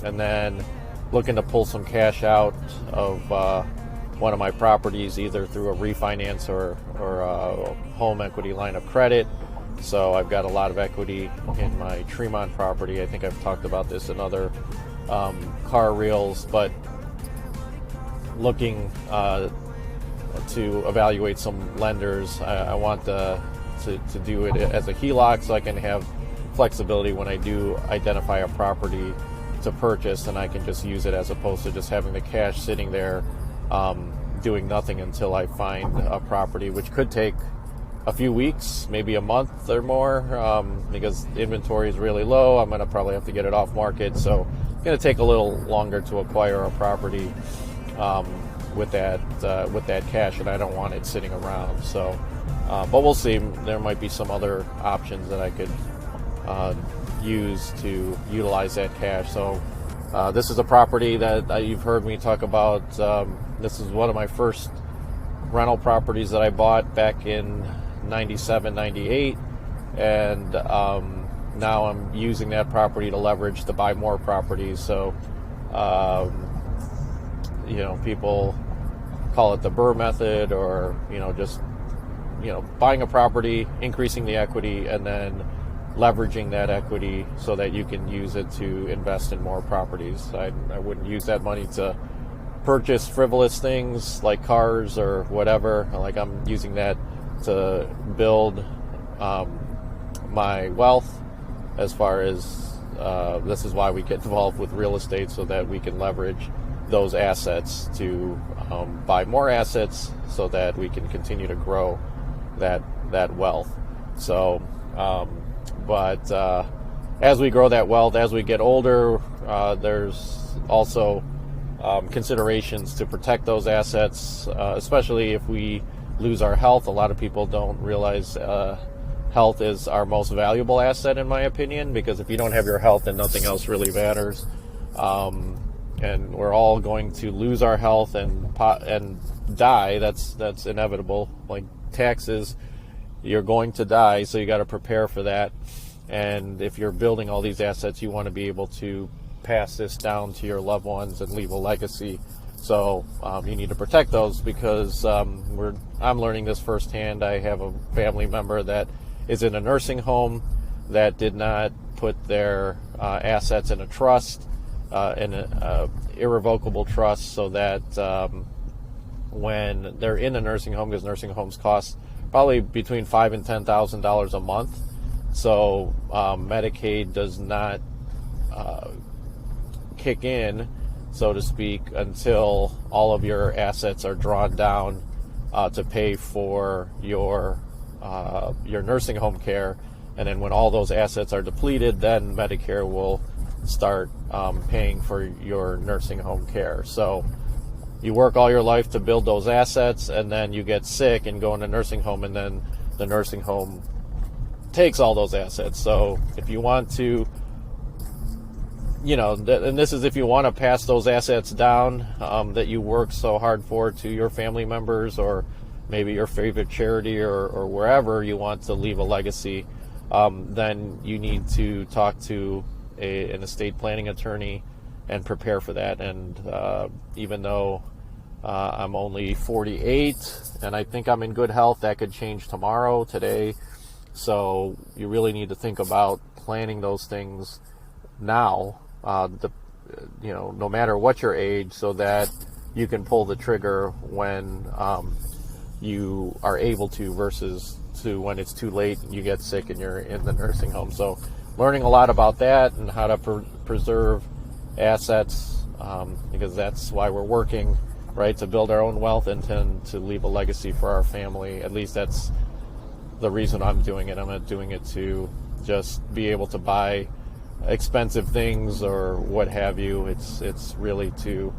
and then looking to pull some cash out of one of my properties, either through a refinance or a home equity line of credit. So I've got a lot of equity in my Tremont property. I think I've talked about this in other car reels, but looking to evaluate some lenders. I want to do it as a HELOC so I can have flexibility when I do identify a property to purchase, and I can just use it as opposed to just having the cash sitting there doing nothing until I find a property, which could take a few weeks, maybe a month or more, because inventory is really low. I'm going to probably have to get it off market, so it's going to take a little longer to acquire a property with that cash, and I don't want it sitting around. So, but we'll see. There might be some other options that I could use to utilize that cash. So this is a property that you've heard me talk about. This is one of my first rental properties that I bought back in 97, 98, and now I'm using that property to leverage to buy more properties. So people call it the Burr method, or just buying a property, increasing the equity, and then leveraging that equity so that you can use it to invest in more properties. I wouldn't use that money to purchase frivolous things like cars or whatever. Like, I'm using that to build my wealth, as far as this is why we get involved with real estate, so that we can leverage those assets to buy more assets so that we can continue to grow that wealth. So but as we grow that wealth, as we get older, there's also considerations to protect those assets, especially if we lose our health. A lot of people don't realize health is our most valuable asset, in my opinion, because if you don't have your health, then nothing else really matters. And we're all going to lose our health and die. That's inevitable. Like taxes, you're going to die, so you got to prepare for that. And if you're building all these assets, you want to be able to pass this down to your loved ones and leave a legacy. So you need to protect those, because I'm learning this firsthand. I have a family member that is in a nursing home that did not put their assets in a trust, in an irrevocable trust, so that when they're in a nursing home, because nursing homes cost probably between $5,000 and $10,000 a month, so Medicaid does not kick in, so to speak, until all of your assets are drawn down to pay for your nursing home care. And then when all those assets are depleted, then Medicare will start paying for your nursing home care. So you work all your life to build those assets, and then you get sick and go in a nursing home, and then the nursing home takes all those assets. So if you want to, and this is if you want to pass those assets down that you worked so hard for to your family members, or maybe your favorite charity, or wherever you want to leave a legacy, then you need to talk to an estate planning attorney and prepare for that. And even though I'm only 48 and I think I'm in good health, that could change tomorrow, today. So you really need to think about planning those things now, no matter what your age, so that you can pull the trigger when you are able to, versus to when it's too late and you get sick and you're in the nursing home. So learning a lot about that and how to preserve assets, because that's why we're working, right, to build our own wealth and to leave a legacy for our family. At least that's the reason I'm doing it. I'm not doing it to just be able to buy expensive things or what have you. It's really to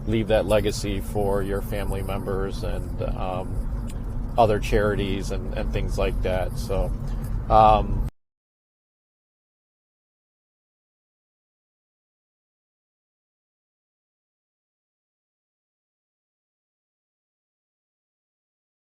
leave that legacy for your family members and other charities and things like that. So